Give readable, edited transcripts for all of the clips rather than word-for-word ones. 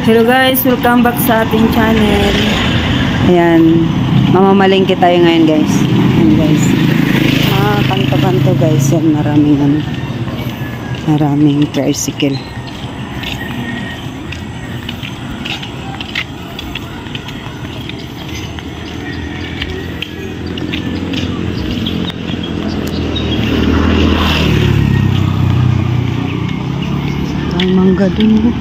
Hello guys, welcome back sa ating channel. Ayan, mamamalengke tayo ngayon guys. Ayan guys. Kanto-kanto guys. Yan, maraming tricycle. Ang mangga dun.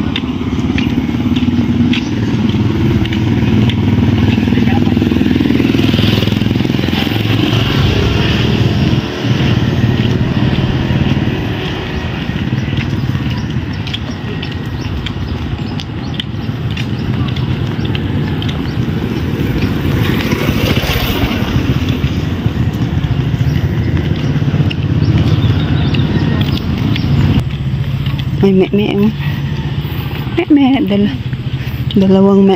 May dalawang me.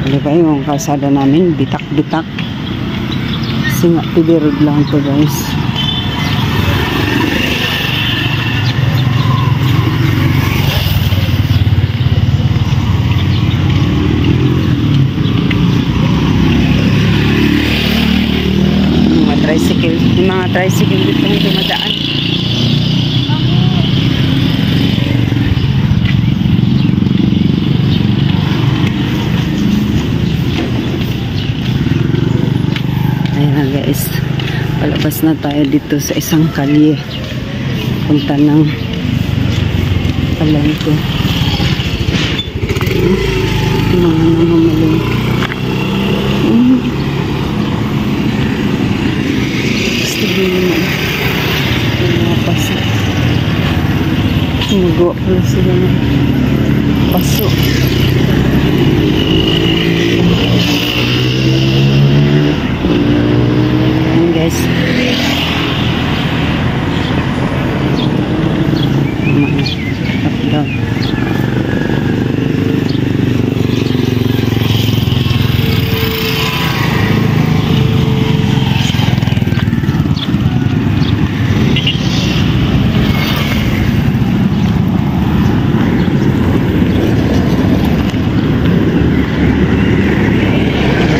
Tapi diba yung kalsada namin bitak-bitak kasi nga pilirod lang to guys. Yung mga tricycle dito yung dumadaan. Ayan guys, palabas na tayo dito sa isang kalye punta ng palengke. Mga namamaling gusto din naman mga paso, magawa pala sila ng paso. Guys, up down.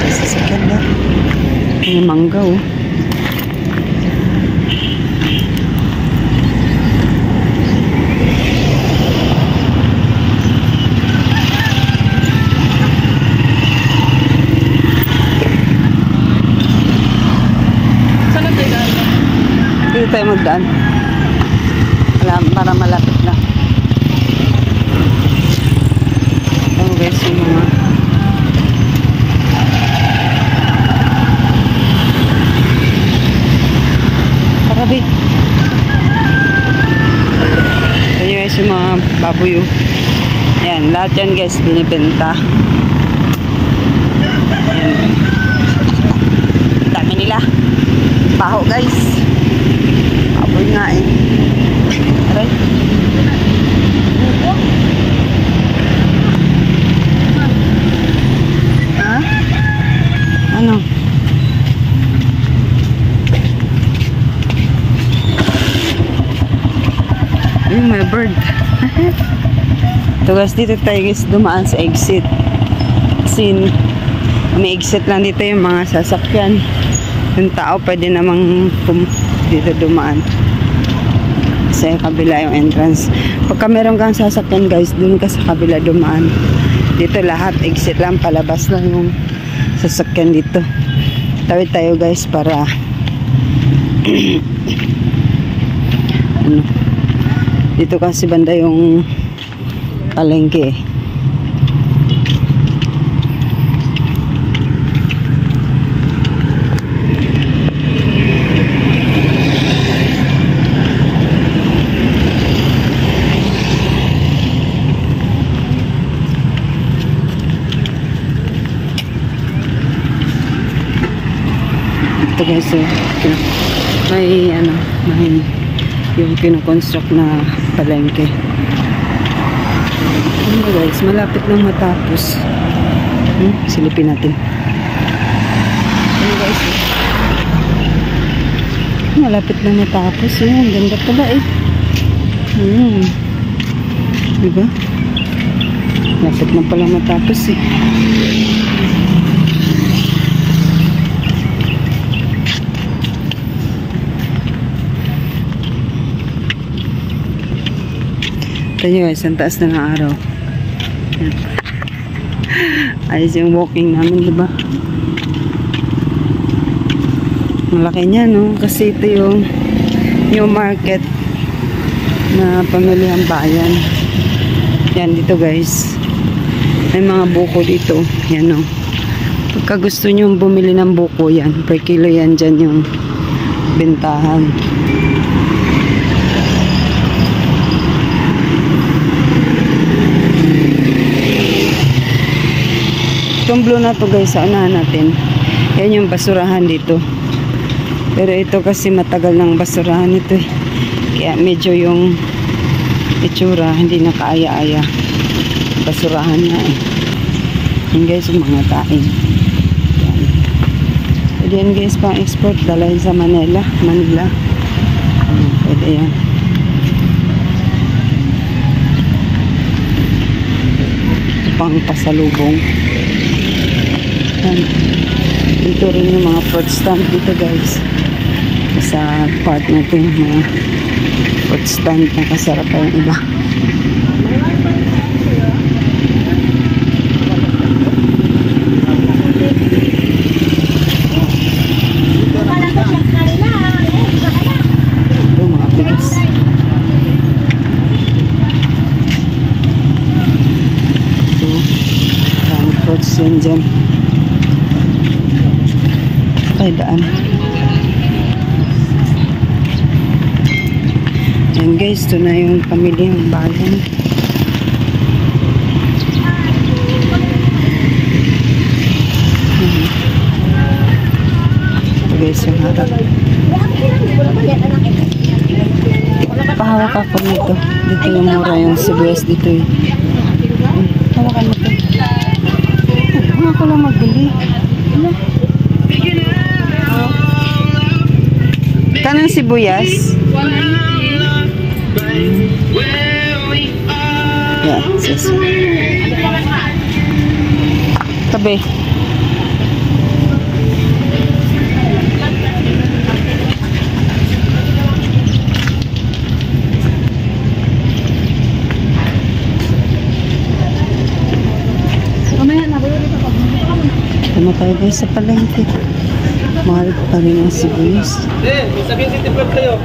Sasakyan na yung mangga oh. Dito tayo magdaan para malapit na. Ayan guys yung mga parabi. Ayan guys yung mga baboy. Ayan, lahat yan guys binibenta. Ayan. Dami nila baho guys. Baboy nga eh. Aray. Ha? Ano? Ayun, may bird. So guys, dito tayo guys dumaan sa exit. Kasi may exit lang dito yung mga sasakyan. Yung tao pwede namang dito dumaan sa kabila yung entrance. Pagka meron kang sasakyan guys, dun ka sa kabila dumaan. Dito lahat exit lang, palabas lang yung sasakyan dito. Tawid tayo guys para ano, dito kasi banda yung palengke. Ito guys, so, may ano, may yung kinoconstruct na palengke. Ano guys, malapit nang matapos. Silipin natin. Ano guys, malapit nang matapos. Ang ganda pala eh. Diba? Malapit na pala matapos eh. Ito nyo guys, ang taas na ng araw. Ayos yung walking namin, diba? Malaki niya, no? Kasi ito yung new market na pamilihang bayan. Yan, dito guys. May mga buko dito. Yan, no? Pagka gusto nyo bumili ng buko, yan. Per kilo yan dyan yung bentahan. Itong blue na to guys, sa unahan natin. Yan yung basurahan dito. Pero ito kasi matagal ng basurahan ito eh. Kaya medyo yung itsura hindi nakaaya-aya. Basurahan na eh. Yan guys, yung mga tain. Yan. Pwede yan guys pang export. Dalahin sa Manila. Pwede yan. Ito pang pasalubong. Yan. Dito rin yung mga fruit stand dito guys. Sa part na ito yung mga fruit stand na kasarap pa yung iba. Ito mga pigs. Ito ang fruits yan dyan. Ay, daan. Yan guys, ito na yung pamilyang bayan. Ito guys, yung harap. Pahawak ako nito. Dito yung mura yung sibuyas dito eh. Hawakan mo ito. Ako lang magbili. Ano? Kanang sibuyas? Yeah, sis. Tabi. Tama tayo guys sa palengke. Mahal pa rin ang sibuyas. Sabihin si Tiplog kayo.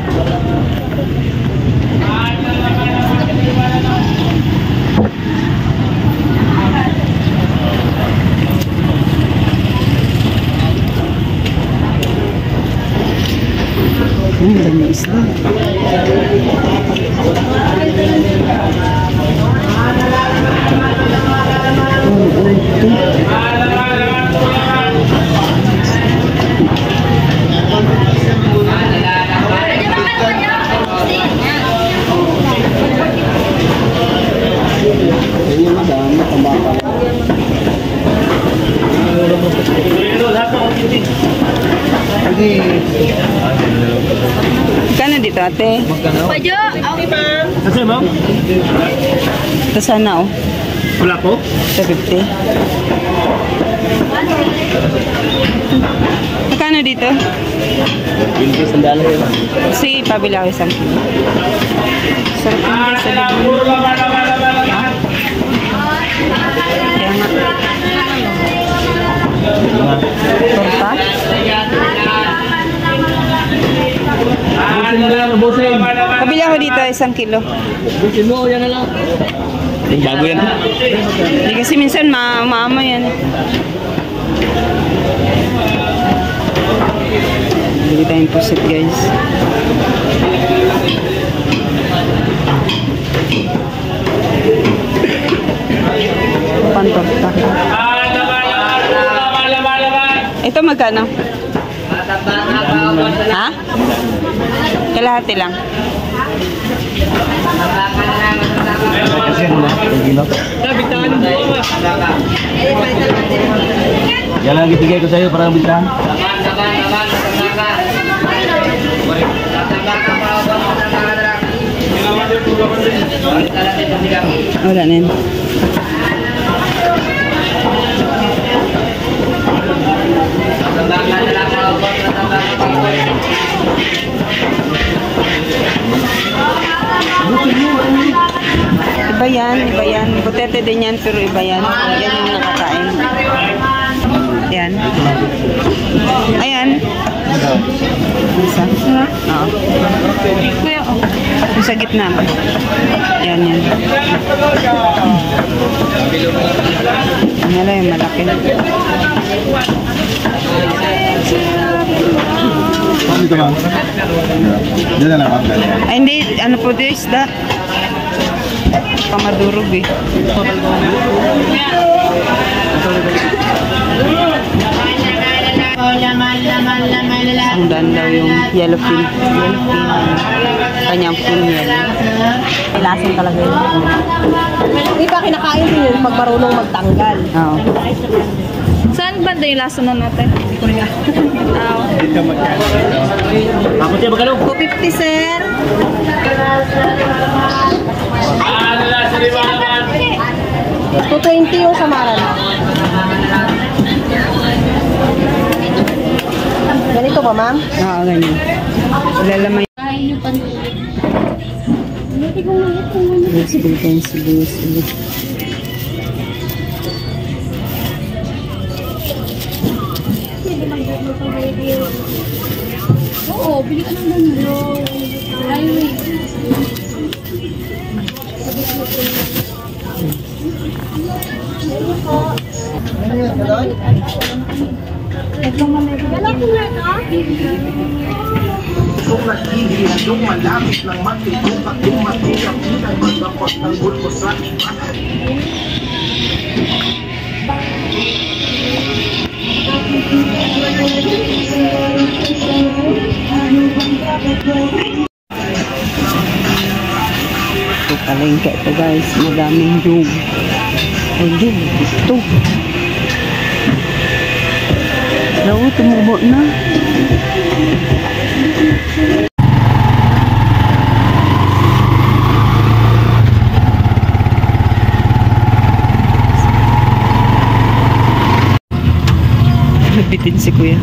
Dami isla. Kano dito ate? Pajo, okay ma'am. Kasi ma'am? Ito sana oh. Wala po? Ito 50. Kano dito? 20 sandala yun. Sige, pabila ko isang kilo. Sarap yung sa libro. Kaya nga. Torta? Pabila ko dito isang kilo. Yan na lang. Bago yan. Hindi kasi minsan maama yan. Bili tayong pusit guys. Pantorta. Ito magkano? Ha? Kalahati lang. Kasi ano na, hindi na. Yan lang ibigay ko sa'yo para bintahan. Wala na yun. Iba yan. Butete din yan, pero iba yan. Yan yung nakakain. Yan. Ayan. Isa? Oo. Yung sa gitna. Yan. Ano lang yung malaki. Dito ma'am. Diyan na lang ma'am. Ay, hindi. Ano po ito isda? Pamadurog eh. Ang daan daw yung yellowfin. Kanyang full yellow. Lasan talaga yun. Hindi pa kinakain din yun pag marunong magtanggal. Oo. Saan banda yung lasan na natin? Korea. Ako siya magkano? 250 sir. 220 yung samaran. Ganito ba, ma'am? Oo, ganyan. Lalamay. Sibuyas. Oo, bili ka ng ganun. Kung naghihilandong malapit ng matindong at dumating ang magdapot ng bulbos sa Ito palengke ito guys. Madaming yung. Ayun, ito. Naku, tumubo na. Nabitin si kuya.